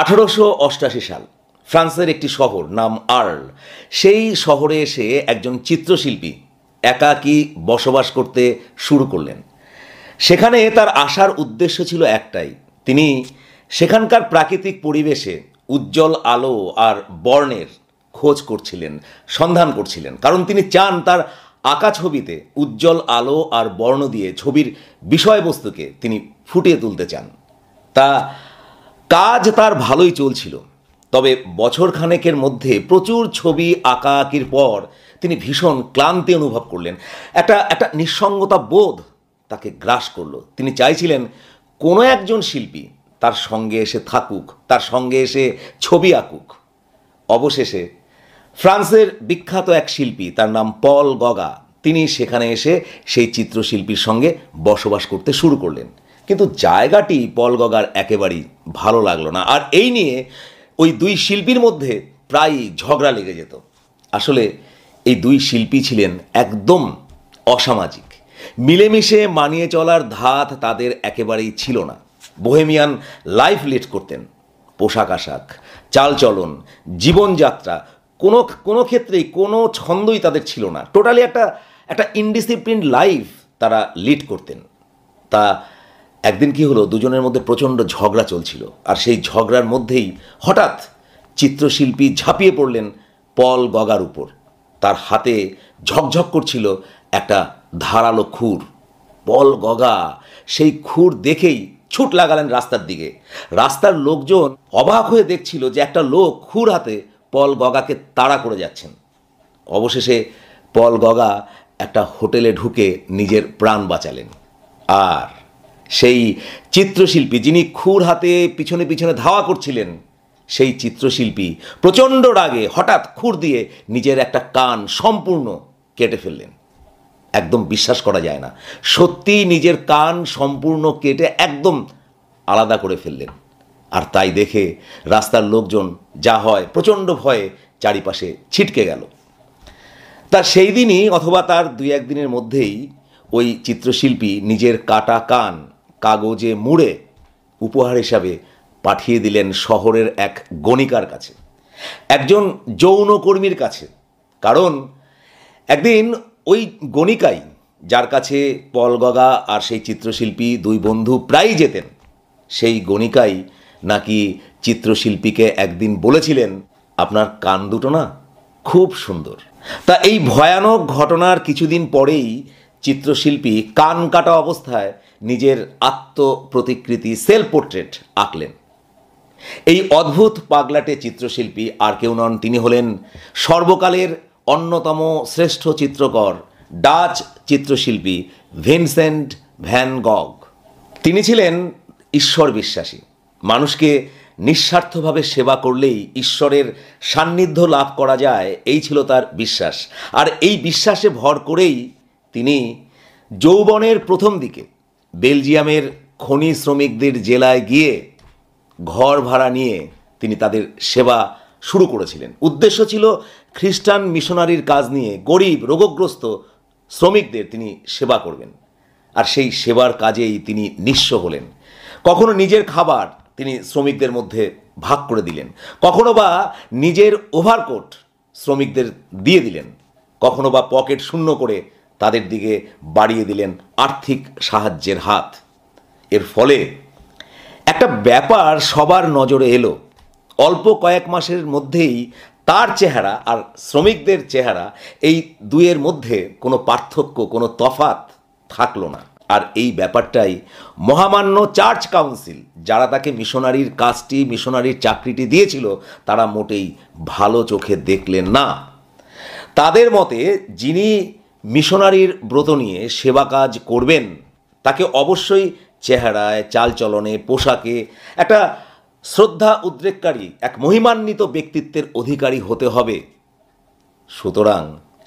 1888 সাল, ফ্রান্সের একটি শহর নাম আর্ল। সেই শহরে এসে একজন চিত্রশিল্পী একাকী বসবাস করতে শুরু করলেন। সেখানে তার আসার উদ্দেশ্য ছিল একটাই, তিনি সেখানকার প্রাকৃতিক পরিবেশে উজ্জ্বল আলো আর বর্ণের খোঁজ করছিলেন, সন্ধান করছিলেন। কারণ তিনি চান তার আঁকা ছবিতে উজ্জ্বল আলো আর বর্ণ দিয়ে ছবির বিষয়বস্তুকে তিনি ফুটিয়ে তুলতে চান। তা কাজ তার ভালোই চলছিল, তবে বছরখানেকের মধ্যে প্রচুর ছবি আঁকাআঁকির পর তিনি ভীষণ ক্লান্তি অনুভব করলেন। একটা নিঃসঙ্গতা বোধ তাকে গ্রাস করলো। তিনি চাইছিলেন কোনো একজন শিল্পী তার সঙ্গে এসে থাকুক, তার সঙ্গে এসে ছবি আঁকুক। অবশেষে ফ্রান্সের বিখ্যাত এক শিল্পী, তার নাম পল গগা, তিনি সেখানে এসে সেই চিত্রশিল্পীর সঙ্গে বসবাস করতে শুরু করলেন। কিন্তু জায়গাটি পল গগার একেবারেই ভালো লাগলো না, আর এই নিয়ে ওই দুই শিল্পীর মধ্যে প্রায়ই ঝগড়া লেগে যেত। আসলে এই দুই শিল্পী ছিলেন একদম অসামাজিক, মিলেমিশে মানিয়ে চলার ধাত তাদের একেবারেই ছিল না। বোহেমিয়ান লাইফ লিড করতেন। পোশাক আশাক, চালচলন, জীবনযাত্রা, কোনো ক্ষেত্রেই কোনো ছন্দই তাদের ছিল না। টোটালি একটা ইনডিসিপ্লিন লাইফ তারা লিড করতেন। তা একদিন কি হলো, দুজনের মধ্যে প্রচণ্ড ঝগড়া চলছিল, আর সেই ঝগড়ার মধ্যেই হঠাৎ চিত্রশিল্পী ঝাঁপিয়ে পড়লেন পল গগার উপর। তার হাতে ঝকঝক করছিল একটা ধারালো খুর। পল গগা সেই খুর দেখেই ছুট লাগালেন রাস্তার দিকে। রাস্তার লোকজন অবাক হয়ে দেখছিল যে একটা লোক খুর হাতে পল গগাকে তাড়া করে যাচ্ছেন। অবশেষে পল গগা একটা হোটেলে ঢুকে নিজের প্রাণ বাঁচালেন। আর সেই চিত্রশিল্পী, যিনি খুর হাতে পিছনে পিছনে ধাওয়া করছিলেন, সেই চিত্রশিল্পী প্রচণ্ড রাগে হঠাৎ খুর দিয়ে নিজের একটা কান সম্পূর্ণ কেটে ফেললেন। একদম বিশ্বাস করা যায় না, সত্যি নিজের কান সম্পূর্ণ কেটে একদম আলাদা করে ফেললেন। আর তাই দেখে রাস্তার লোকজন যা হয় প্রচণ্ড ভয়ে চারিপাশে ছিটকে গেল। তা সেই দিনই অথবা তার দুই একদিনের মধ্যেই ওই চিত্রশিল্পী নিজের কাটা কান কাগজে মুড়ে উপহার হিসাবে পাঠিয়ে দিলেন শহরের এক গণিকার কাছে, একজন যৌনকর্মীর কাছে। কারণ একদিন ওই গণিকাই, যার কাছে পল গগা আর সেই চিত্রশিল্পী দুই বন্ধু প্রায়ই যেতেন, সেই গণিকাই নাকি চিত্রশিল্পীকে একদিন বলেছিলেন, আপনার কান দুটো না খুব সুন্দর। তা এই ভয়ানক ঘটনার কিছুদিন পরেই চিত্রশিল্পী কান কাটা অবস্থায় নিজের আত্মপ্রতিকৃতি সেলফ পোর্ট্রেট আঁকলেন। এই অদ্ভুত পাগলাটে চিত্রশিল্পী আর কেউ নন, তিনি হলেন সর্বকালের অন্যতম শ্রেষ্ঠ চিত্রকর ডাচ চিত্রশিল্পী ভিনসেন্ট ভ্যান গগ। তিনি ছিলেন ঈশ্বর বিশ্বাসী। মানুষকে নিঃস্বার্থভাবে সেবা করলেই ঈশ্বরের সান্নিধ্য লাভ করা যায়, এই ছিল তার বিশ্বাস। আর এই বিশ্বাসে ভর করেই তিনি যৌবনের প্রথম দিকে বেলজিয়ামের খনি শ্রমিকদের জেলায় গিয়ে ঘর ভাড়া নিয়ে তিনি তাদের সেবা শুরু করেছিলেন। উদ্দেশ্য ছিল খ্রিস্টান মিশনারির কাজ নিয়ে গরিব রোগগ্রস্ত শ্রমিকদের তিনি সেবা করবেন। আর সেই সেবার কাজেই তিনি নিঃস্ব হলেন। কখনো নিজের খাবার তিনি শ্রমিকদের মধ্যে ভাগ করে দিলেন, কখনো বা নিজের ওভারকোট শ্রমিকদের দিয়ে দিলেন, কখনো বা পকেট শূন্য করে তাদের দিকে বাড়িয়ে দিলেন আর্থিক সাহায্যের হাত। এর ফলে একটা ব্যাপার সবার নজরে এলো। অল্প কয়েক মাসের মধ্যেই তার চেহারা আর শ্রমিকদের চেহারা, এই দুয়ের মধ্যে কোনো পার্থক্য, কোনো তফাৎ থাকলো না। আর এই ব্যাপারটাই মহামান্য চার্চ কাউন্সিল, যারা তাকে মিশনারির কাজটি, মিশনারির চাকরিটি দিয়েছিল, তারা মোটেই ভালো চোখে দেখলেন না। তাদের মতে যিনি মিশনারির ব্রত নিয়ে সেবা কাজ করবেন, তাকে অবশ্যই চেহারায়, চালচলনে, পোশাকে একটা শ্রদ্ধা উদ্রেককারী, এক মহিমান্বিত ব্যক্তিত্বের অধিকারী হতে হবে। সুতরাং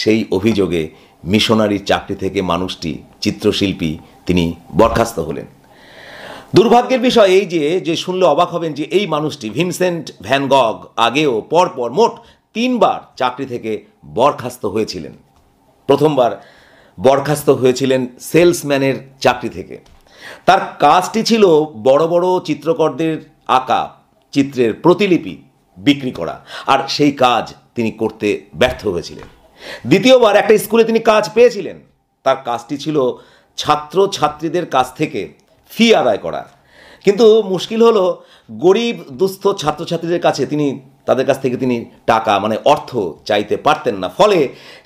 সেই অভিযোগে মিশনারির চাকরি থেকে মানুষটি, চিত্রশিল্পী, তিনি বরখাস্ত হলেন। দুর্ভাগ্যের বিষয় এই যে শুনলে অবাক হবেন যে এই মানুষটি ভিনসেন্ট ভ্যান গগ আগেও পরপর মোট 3 বার চাকরি থেকে বরখাস্ত হয়েছিলেন। প্রথমবার বরখাস্ত হয়েছিলেন সেলসম্যানের চাকরি থেকে। তার কাজটি ছিল বড় বড় চিত্রকরদের আঁকা চিত্রের প্রতিলিপি বিক্রি করা, আর সেই কাজ তিনি করতে ব্যর্থ হয়েছিলেন। দ্বিতীয়বার একটা স্কুলে তিনি কাজ পেয়েছিলেন। তার কাজটি ছিল ছাত্র ছাত্রীদের কাছ থেকে ফি আদায় করা। কিন্তু মুশকিল হলো, গরিব দুস্থ ছাত্রছাত্রীদের কাছে তাদের কাছ থেকে তিনি টাকা মানে অর্থ চাইতে পারতেন না। ফলে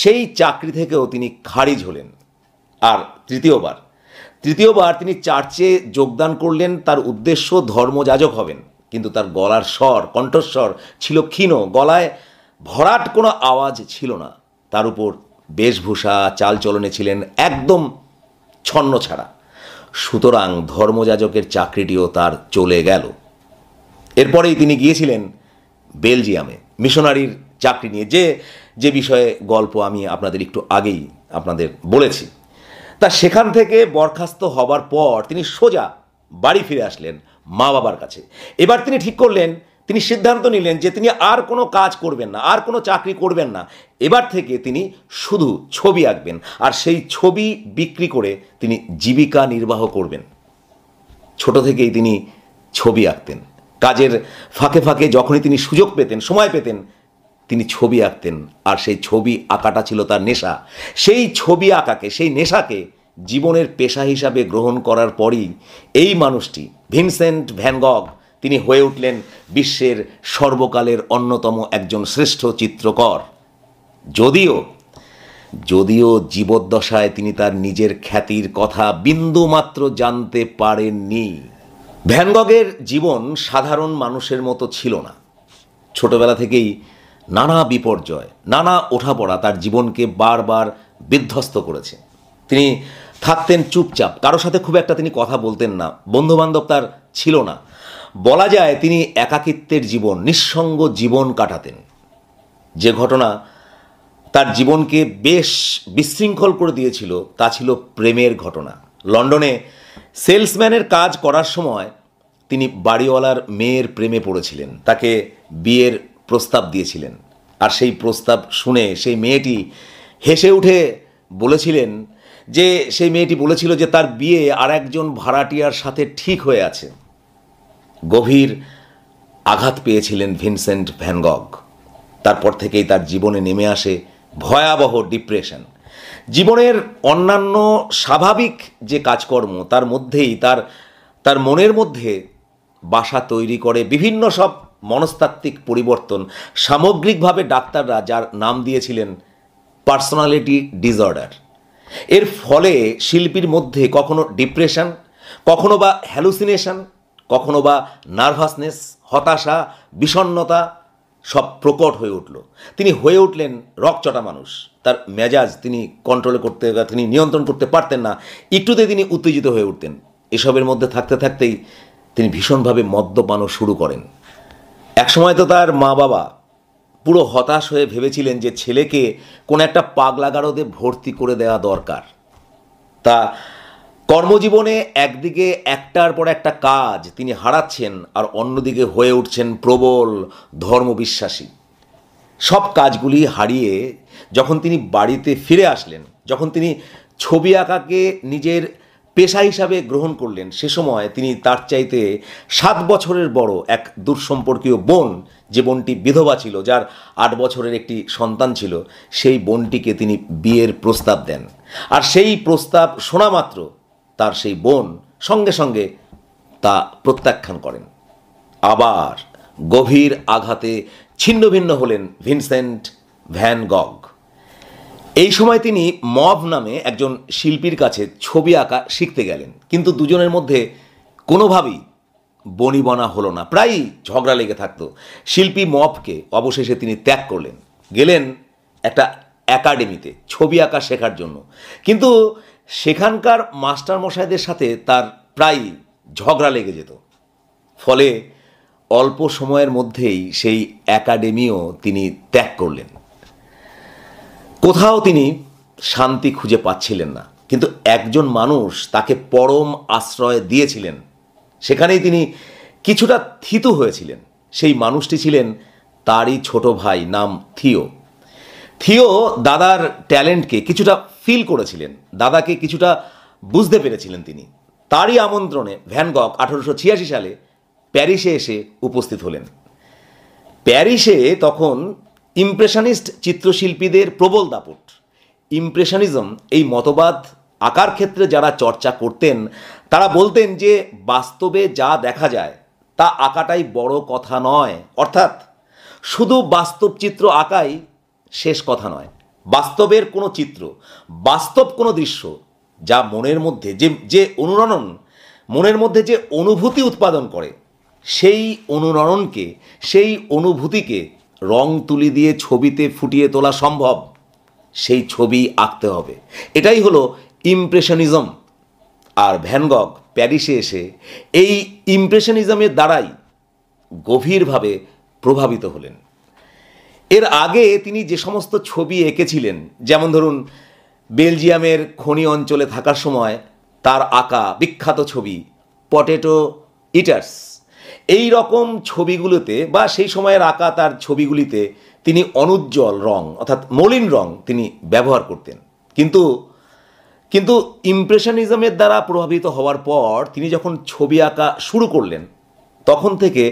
সেই চাকরি থেকেও তিনি খারিজ হলেন। আর তৃতীয়বার তিনি চার্চে যোগদান করলেন। তার উদ্দেশ্য ধর্মযাজক হবেন, কিন্তু তার গলার কণ্ঠস্বর ছিল ক্ষীণ, গলায় ভরাট কোনো আওয়াজ ছিল না। তার উপর বেশভূষা চালচলনে ছিলেন একদম ছন্নছাড়া। সুতরাং ধর্মযাজকের চাকরিটিও তার চলে গেল। এরপরেই তিনি গিয়েছিলেন বেলজিয়ামে মিশনারির চাকরি নিয়ে, যে বিষয়ে গল্প আমি আপনাদের একটু আগেই বলেছি। তা সেখান থেকে বরখাস্ত হবার পর তিনি সোজা বাড়ি ফিরে আসলেন মা বাবার কাছে। এবার তিনি সিদ্ধান্ত নিলেন যে তিনি আর কোনো কাজ করবেন না, আর কোনো চাকরি করবেন না। এবার থেকে তিনি শুধু ছবি আঁকবেন, আর সেই ছবি বিক্রি করে তিনি জীবিকা নির্বাহ করবেন। ছোট থেকেই তিনি ছবি আঁকতেন। কাজের ফাঁকে ফাঁকে যখনই তিনি সুযোগ পেতেন, সময় পেতেন, তিনি ছবি আঁকতেন। আর সেই ছবি আঁকাটা ছিল তার নেশা। সেই ছবি আঁকাকে, সেই নেশাকে জীবনের পেশা হিসাবে গ্রহণ করার পরই এই মানুষটি ভিনসেন্ট ভ্যান গগ তিনি হয়ে উঠলেন বিশ্বের সর্বকালের অন্যতম একজন শ্রেষ্ঠ চিত্রকর। যদিও জীবদ্দশায় তিনি তার নিজের খ্যাতির কথা বিন্দুমাত্র জানতে পারেননি। ভ্যান গগের জীবন সাধারণ মানুষের মতো ছিল না। ছোটবেলা থেকেই নানা বিপর্যয়, নানা ওঠাপড়া তার জীবনকে বারবার বিধ্বস্ত করেছে। তিনি থাকতেন চুপচাপ, কারোর সাথে খুব একটা তিনি কথা বলতেন না, বন্ধুবান্ধব তার ছিল না। বলা যায় তিনি একাকিত্বের জীবন, নিঃসঙ্গ জীবন কাটাতেন। যে ঘটনা তার জীবনকে বেশ বিশৃঙ্খল করে দিয়েছিল তা ছিল প্রেমের ঘটনা। লন্ডনে সেলসম্যানের কাজ করার সময় তিনি বাড়িওয়ালার মেয়ের প্রেমে পড়েছিলেন, তাকে বিয়ের প্রস্তাব দিয়েছিলেন। আর সেই প্রস্তাব শুনে সেই মেয়েটি হেসে উঠে বলেছিল যে তার বিয়ে আর একজন ভাড়াটিয়ার সাথে ঠিক হয়ে আছে। গভীর আঘাত পেয়েছিলেন ভিনসেন্ট ভ্যান গগ। তারপর থেকেই তার জীবনে নেমে আসে ভয়াবহ ডিপ্রেশন। জীবনের অন্যান্য স্বাভাবিক যে কাজকর্ম তার মধ্যেই তার মনের মধ্যে বাসা তৈরি করে বিভিন্ন সব মনস্তাত্ত্বিক পরিবর্তন। সামগ্রিকভাবে ডাক্তাররা যার নাম দিয়েছিলেন পার্সোনালিটি ডিসঅর্ডার। এর ফলে শিল্পীর মধ্যে কখনো ডিপ্রেশন, কখনো বা হ্যালুসিনেশন, কখনো বা নার্ভাসনেস, হতাশা, বিষণ্ণতা সব প্রকট হয়ে উঠল। তিনি হয়ে উঠলেন রকচটা মানুষ। তার মেজাজ তিনি নিয়ন্ত্রণ করতে পারতেন না। একটুতে তিনি উত্তেজিত হয়ে উঠতেন। এসবের মধ্যে থাকতে থাকতেই তিনি ভীষণভাবে মদ্যপানও শুরু করেন। একসময় তো তার মা বাবা পুরো হতাশ হয়ে ভেবেছিলেন যে ছেলেকে কোনো একটা পাগলাগারদে ভর্তি করে দেওয়া দরকার। তা কর্মজীবনে একদিকে একটার পর একটা কাজ তিনি হারাচ্ছেন, আর অন্যদিকে হয়ে উঠছেন প্রবল ধর্মবিশ্বাসী। সব কাজগুলি হারিয়ে যখন তিনি বাড়িতে ফিরে আসলেন, যখন তিনি ছবি আঁকাকে নিজের পেশা হিসাবে গ্রহণ করলেন, সে সময় তিনি তার চাইতে 7 বছরের বড় এক দূরসম্পর্কীয় বোন, যে বোনটি বিধবা ছিল, যার 8 বছরের একটি সন্তান ছিল, সেই বোনটিকে তিনি বিয়ের প্রস্তাব দেন। আর সেই প্রস্তাব শোনা মাত্র তার সেই বোন সঙ্গে সঙ্গে তা প্রত্যাখ্যান করেন। আবার গভীর আঘাতে ছিন্নভিন্ন হলেন ভিনসেন্ট ভ্যান গগ। এই সময় তিনি মভ নামে একজন শিল্পীর কাছে ছবি আঁকা শিখতে গেলেন, কিন্তু দুজনের মধ্যে কোনোভাবেই বনিবনা হলো না, প্রায়ই ঝগড়া লেগে থাকতো। শিল্পী মভকে অবশেষে তিনি ত্যাগ করলেন, গেলেন একটা একাডেমিতে ছবি আঁকা শেখার জন্য। কিন্তু সেখানকার মাস্টারমশাইদের সাথে তার প্রায়ই ঝগড়া লেগে যেত। ফলে অল্প সময়ের মধ্যেই সেই একাডেমিও তিনি ত্যাগ করলেন। কোথাও তিনি শান্তি খুঁজে পাচ্ছিলেন না, কিন্তু একজন মানুষ তাকে পরম আশ্রয় দিয়েছিলেন। সেখানেই তিনি কিছুটা থিতু হয়েছিলেন। সেই মানুষটি ছিলেন তারই ছোট ভাই, নাম থিও। দাদার ট্যালেন্টকে কিছুটা ফিল করেছিলেন, দাদাকে কিছুটা বুঝতে পেরেছিলেন তিনি। তারই আমন্ত্রণে ভ্যান গগ 1886 সালে প্যারিসে এসে উপস্থিত হলেন। প্যারিসে তখন ইমপ্রেশনিস্ট চিত্রশিল্পীদের প্রবল দাপট। ইমপ্রেশনিজম এই মতবাদ আঁকার ক্ষেত্রে যারা চর্চা করতেন তারা বলতেন যে বাস্তবে যা দেখা যায় তা আঁকাটাই বড় কথা নয়, অর্থাৎ শুধু বাস্তব চিত্র আঁকাই শেষ কথা নয়। বাস্তবের কোনো চিত্র, বাস্তব কোনো দৃশ্য যা মনের মধ্যে যে অনুরণন, মনের মধ্যে যে অনুভূতি উৎপাদন করে, সেই অনুরণনকে, সেই অনুভূতিকে রং তুলি দিয়ে ছবিতে ফুটিয়ে তোলা সম্ভব। সেই ছবি আঁকতে হবে, এটাই হলো ইমপ্রেশনিজম। আর ভ্যান গগ প্যারিসে এসে এই ইমপ্রেশনিজমের দ্বারাই গভীরভাবে প্রভাবিত হলেন। এর আগে তিনি যে সমস্ত ছবি এঁকেছিলেন, যেমন ধরুন বেলজিয়ামের খনি অঞ্চলে থাকার সময় তার আঁকা বিখ্যাত ছবি পটেটো ইটার্স, এই রকম ছবিগুলোতে বা সেই সময়ের আঁকা তার ছবিগুলিতে তিনি অনুজ্জ্বল রং অর্থাৎ মলিন রং তিনি ব্যবহার করতেন। কিন্তু ইমপ্রেশনিজমের দ্বারা প্রভাবিত হওয়ার পর তিনি যখন ছবি আঁকা শুরু করলেন তখন থেকে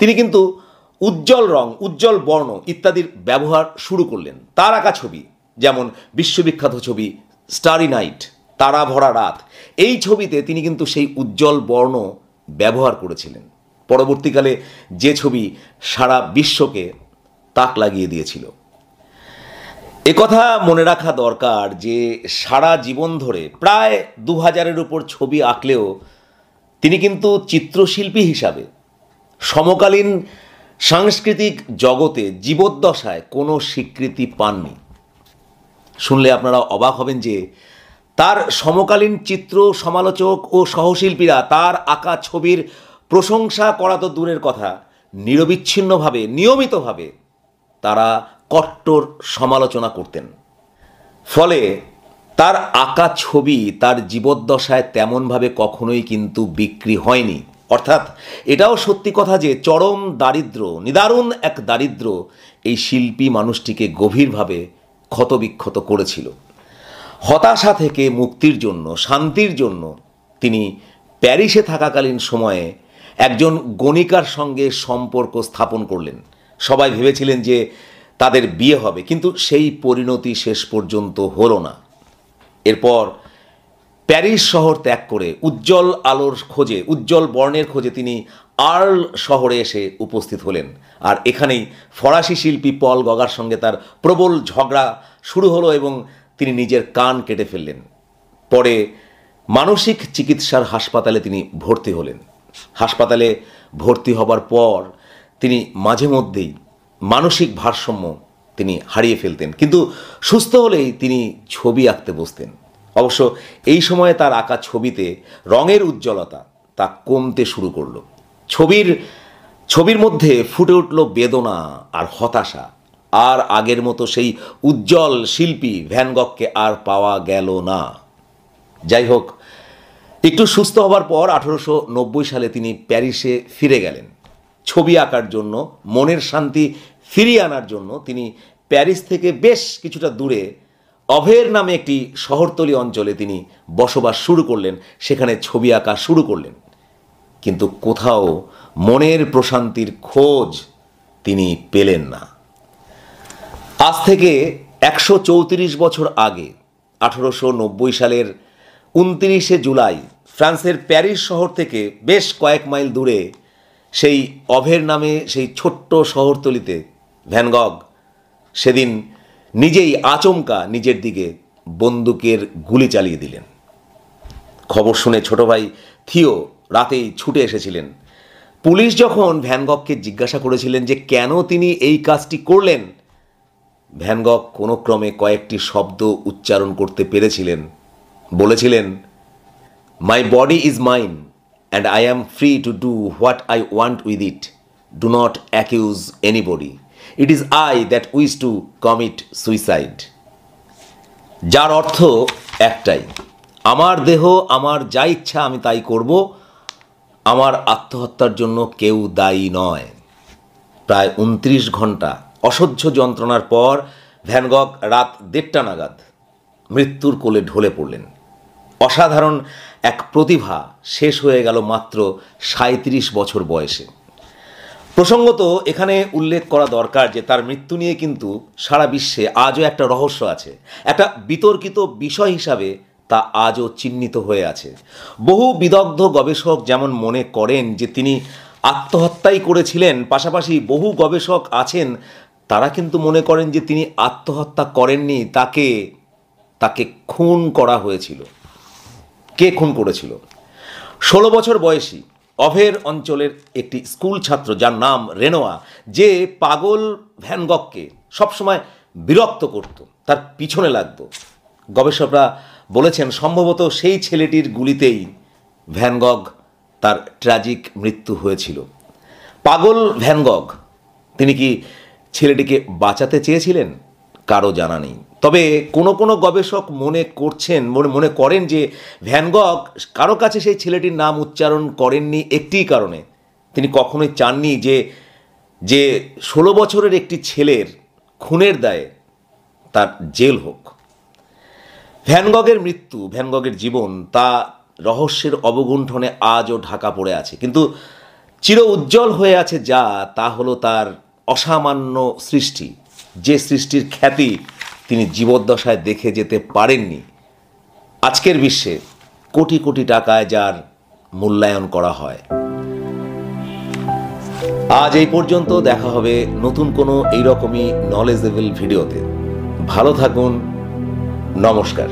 তিনি কিন্তু উজ্জ্বল রং, উজ্জ্বল বর্ণ ইত্যাদির ব্যবহার শুরু করলেন। তার আঁকা ছবি যেমন বিশ্ববিখ্যাত ছবি স্টারি নাইট, তারা ভরা রাত, এই ছবিতে তিনি কিন্তু সেই উজ্জ্বল বর্ণ ব্যবহার করেছিলেন। পরবর্তীকালে যে ছবি সারা বিশ্বকে তাক লাগিয়ে দিয়েছিল। একথা মনে রাখা দরকার যে সারা জীবন ধরে প্রায় 2000-এর উপর ছবি আঁকলেও তিনি কিন্তু চিত্রশিল্পী হিসাবে সমকালীন সাংস্কৃতিক জগতে জীবদ্দশায় কোনো স্বীকৃতি পাননি। শুনলে আপনারা অবাক হবেন যে তার সমকালীন চিত্র সমালোচক ও সহশিল্পীরা তার আঁকা ছবির প্রশংসা করা তো দূরের কথা, নিরবিচ্ছিন্নভাবে নিয়মিতভাবে তারা কট্টর সমালোচনা করতেন। ফলে তার আঁকা ছবি তার জীবদ্দশায় তেমনভাবে কখনোই কিন্তু বিক্রি হয়নি। অর্থাৎ এটাও সত্যি কথা যে চরম দারিদ্র্য, নিদারুণ এক দারিদ্র্য এই শিল্পী মানুষটিকে গভীরভাবে ক্ষতবিক্ষত করেছিল। হতাশা থেকে মুক্তির জন্য, শান্তির জন্য তিনি প্যারিসে থাকাকালীন সময়ে একজন গণিকার সঙ্গে সম্পর্ক স্থাপন করলেন। সবাই ভেবেছিলেন যে তাদের বিয়ে হবে, কিন্তু সেই পরিণতি শেষ পর্যন্ত হলো না। এরপর প্যারিস শহর ত্যাগ করে উজ্জ্বল আলোর খোঁজে, উজ্জ্বল বর্ণের খোঁজে তিনি আর্ল শহরে এসে উপস্থিত হলেন। আর এখানেই ফরাসি শিল্পী পল গগার সঙ্গে তার প্রবল ঝগড়া শুরু হলো এবং তিনি নিজের কান কেটে ফেললেন। পরে মানসিক চিকিৎসার হাসপাতালে তিনি ভর্তি হলেন। হাসপাতালে ভর্তি হবার পর তিনি মাঝে মধ্যেই মানসিক ভারসাম্য তিনি হারিয়ে ফেলতেন, কিন্তু সুস্থ হলেই তিনি ছবি আঁকতে বসতেন। অবশ্য এই সময়ে তার আঁকা ছবিতে রঙের উজ্জ্বলতা তা কমতে শুরু করলো। ছবির মধ্যে ফুটে উঠল বেদনা আর হতাশা। আর আগের মতো সেই উজ্জ্বল শিল্পী ভ্যান গগকে আর পাওয়া গেল না। যাই হোক, একটু সুস্থ হবার পর 1890 সালে তিনি প্যারিসে ফিরে গেলেন। ছবি আঁকার জন্য, মনের শান্তি ফিরিয়ে আনার জন্য তিনি প্যারিস থেকে বেশ কিছুটা দূরে অভের নামে একটি শহরতলি অঞ্চলে তিনি বসবাস শুরু করলেন। সেখানে ছবি আঁকা শুরু করলেন, কিন্তু কোথাও মনের প্রশান্তির খোঁজ তিনি পেলেন না। আজ থেকে 134 বছর আগে 1890 সালের 29শে জুলাই ফ্রান্সের প্যারিস শহর থেকে বেশ কয়েক মাইল দূরে সেই অভের নামে সেই ছোট্ট শহরতলিতে ভ্যান গগ সেদিন নিজেই আচমকা নিজের দিকে বন্দুকের গুলি চালিয়ে দিলেন। খবর শুনে ছোট ভাই থিও রাতেই ছুটে এসেছিলেন। পুলিশ যখন ভ্যান গগকে জিজ্ঞাসা করেছিলেন যে কেন তিনি এই কাজটি করলেন, ভ্যান গগ কোনো ক্রমে কয়েকটি শব্দ উচ্চারণ করতে পেরেছিলেন। বলেছিলেন, my body is mine and I am free to do what I want with it. Do not accuse anybody. It is I that wish to commit suicide. যার অর্থ একটাই, আমার দেহ, আমার যা ইচ্ছা আমি তাই করব, আমার আত্মহত্যার জন্য কেউ দায়ী নয়। প্রায় 29 ঘন্টা অসহ্য যন্ত্রণার পর ভ্যান গগ রাত 1:30 নাগাদ মৃত্যুর কোলে ঢলে পড়লেন। অসাধারণ এক প্রতিভা শেষ হয়ে গেল মাত্র 37 বছর বয়সে। প্রসঙ্গত এখানে উল্লেখ করা দরকার যে তার মৃত্যু নিয়ে কিন্তু সারা বিশ্বে আজও একটা রহস্য আছে, একটা বিতর্কিত বিষয় হিসাবে তা আজও চিহ্নিত হয়ে আছে। বহু বিদগ্ধ গবেষক যেমন মনে করেন যে তিনি আত্মহত্যাই করেছিলেন, পাশাপাশি বহু গবেষক আছেন তারা কিন্তু মনে করেন যে তিনি আত্মহত্যা করেননি, তাকে খুন করা হয়েছিল। কে খুন করেছিল? 16 বছর বয়সী অভের অঞ্চলের একটি স্কুল ছাত্র যার নাম রেনোয়া, যে পাগল ভ্যান গগকে সবসময় বিরক্ত করত, তার পিছনে লাগত। গবেষকরা বলেছেন সম্ভবত সেই ছেলেটির গুলিতেই ভ্যান গগ তার ট্র্যাজিক মৃত্যু হয়েছিল। পাগল ভ্যান গগ তিনি কি ছেলেটিকে বাঁচাতে চেয়েছিলেন? কারো জানা নেই। তবে কোনো গবেষক মনে করেন যে ভ্যান গগ কারো কাছে সেই ছেলেটির নাম উচ্চারণ করেননি একটিই কারণে, তিনি কখনোই চাননি যে 16 বছরের একটি ছেলের খুনের দায়ে তার জেল হোক। ভ্যান গগের মৃত্যু, ভ্যান গগের জীবন তা রহস্যের অবগুণ্ঠনে আজও ঢাকা পড়ে আছে, কিন্তু চির উজ্জ্বল হয়ে আছে তা হলো তার অসামান্য সৃষ্টি, যে সৃষ্টির খ্যাতি তিনি জীবদ্দশায় দেখে যেতে পারেননি। আজকের বিশ্বে কোটি কোটি টাকায় যার মূল্যায়ন করা হয়। আজ এই পর্যন্ত, দেখা হবে নতুন কোনো এইরকমই নলেজেবল ভিডিওতে। ভালো থাকুন, নমস্কার।